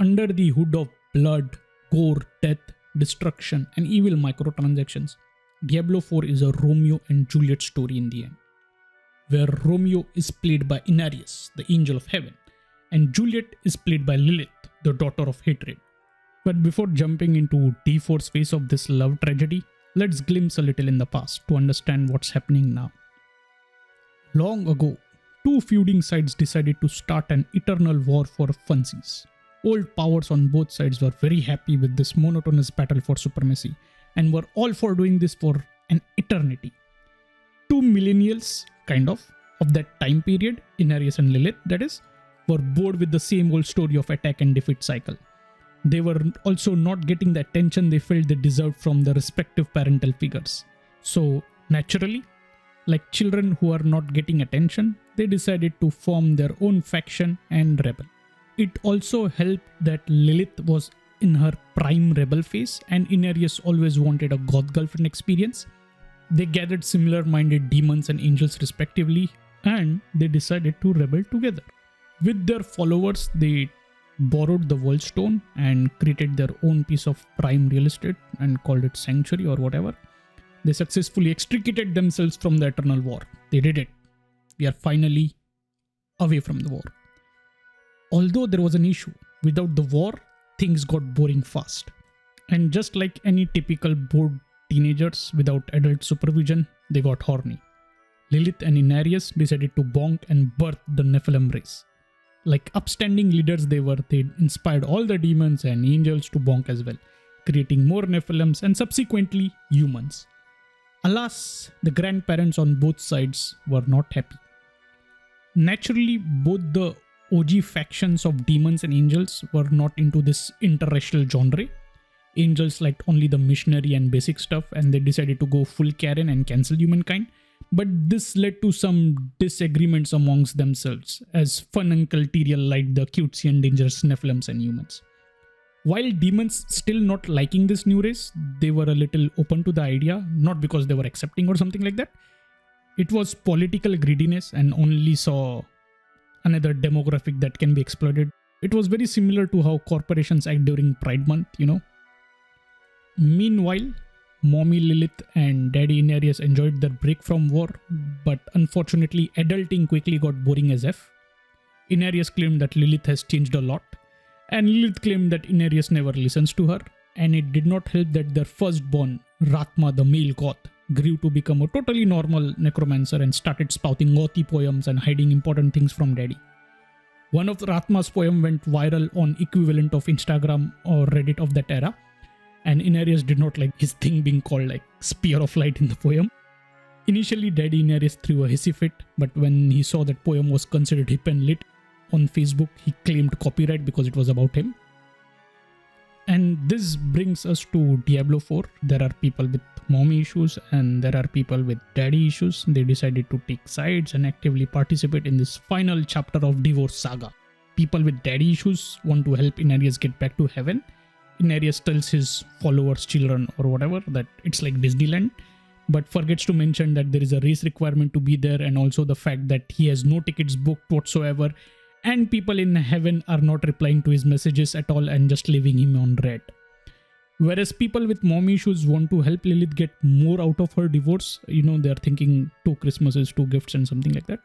under the hood of blood, gore, death, destruction, and evil microtransactions, Diablo 4 is a Romeo and Juliet story in the end, where Romeo is played by Inarius, the angel of heaven, and Juliet is played by Lilith, the daughter of hatred. But before jumping into D4's phase of this love tragedy, let's glimpse a little in the past to understand what's happening now. Long ago, two feuding sides decided to start an eternal war for funsies. Old powers on both sides were very happy with this monotonous battle for supremacy and were all for doing this for an eternity. Two millennials, of that time period, Inarius and Lilith, that is, were bored with the same old story of attack and defeat cycle. They were also not getting the attention they felt they deserved from their respective parental figures. So, naturally, like children who are not getting attention, they decided to form their own faction and rebel. It also helped that Lilith was in her prime rebel phase and Inarius always wanted a goth girlfriend experience. They gathered similar-minded demons and angels respectively, and they decided to rebel together. With their followers, they borrowed the World Stone and created their own piece of prime real estate and called it Sanctuary or whatever. They successfully extricated themselves from the Eternal War. They did it. We are finally away from the war. Although there was an issue, without the war, things got boring fast. And just like any typical bored teenagers without adult supervision, they got horny. Lilith and Inarius decided to bonk and birth the Nephilim race. Like upstanding leaders they inspired all the demons and angels to bonk as well, creating more Nephilims and subsequently humans. Alas, the grandparents on both sides were not happy. Naturally, both the OG factions of demons and angels were not into this interracial genre. Angels liked only the missionary and basic stuff and they decided to go full Karen and cancel humankind. But this led to some disagreements amongst themselves, as Fun Uncle Tyrael liked the cutesy and dangerous Nephilims and humans. While demons still not liking this new race, they were a little open to the idea, not because they were accepting or something like that. It was political greediness and only saw another demographic that can be exploited. It was very similar to how corporations act during Pride Month, Meanwhile, Mommy Lilith and Daddy Inarius enjoyed their break from war, but unfortunately adulting quickly got boring as F. Inarius claimed that Lilith has changed a lot, and Lilith claimed that Inarius never listens to her, and it did not help that their firstborn, Rathma the male goth, grew to become a totally normal necromancer and started spouting gothy poems and hiding important things from Daddy. One of Rathma's poems went viral on equivalent of Instagram or Reddit of that era, and Inarius did not like his thing being called like Spear of Light in the poem. Initially, Daddy Inarius threw a hissy fit, but when he saw that poem was considered hip and lit on Facebook, he claimed copyright because it was about him. And this brings us to Diablo 4. There are people with mommy issues and there are people with daddy issues. They decided to take sides and actively participate in this final chapter of divorce saga. People with daddy issues want to help Inarius get back to heaven. Inarius tells his followers, children or whatever, that it's like Disneyland, but forgets to mention that there is a race requirement to be there and also the fact that he has no tickets booked whatsoever and people in heaven are not replying to his messages at all and just leaving him on red. Whereas people with mom issues want to help Lilith get more out of her divorce. They're thinking 2 Christmases, 2 gifts and something like that.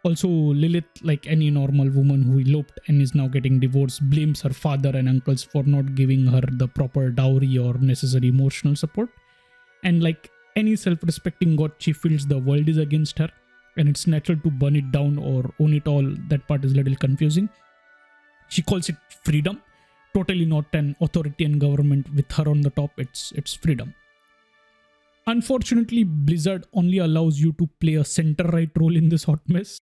Also, Lilith, like any normal woman who eloped and is now getting divorced, blames her father and uncles for not giving her the proper dowry or necessary emotional support. And like any self-respecting god, she feels the world is against her and it's natural to burn it down or own it all. That part is a little confusing. She calls it freedom. Totally not an authoritarian government with her on the top. It's freedom. Unfortunately, Blizzard only allows you to play a center-right role in this hot mess.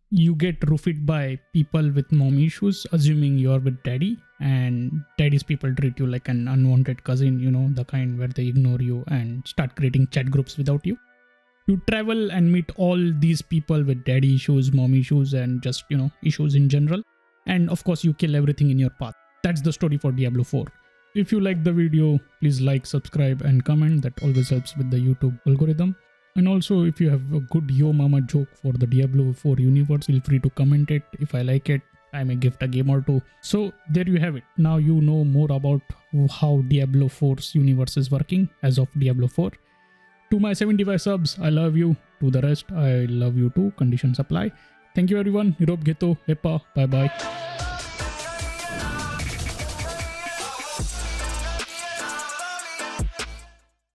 You get roofied by people with mom issues, assuming you're with daddy, and daddy's people treat you like an unwanted cousin, the kind where they ignore you and start creating chat groups without you. You travel and meet all these people with daddy issues, mom issues, and just, issues in general. And of course, you kill everything in your path. That's the story for Diablo 4. If you like the video, please like, subscribe and comment. That always helps with the YouTube algorithm. And also, if you have a good yo mama joke for the Diablo 4 universe, feel free to comment it. If I like it, I may gift a game or two. So there you have it. Now you know more about how Diablo 4's universe is working as of Diablo 4. To my 75 subs, I love you. To the rest, I love you too. Conditions apply. Thank you everyone. Nirob Gheto. Hepa. Bye bye.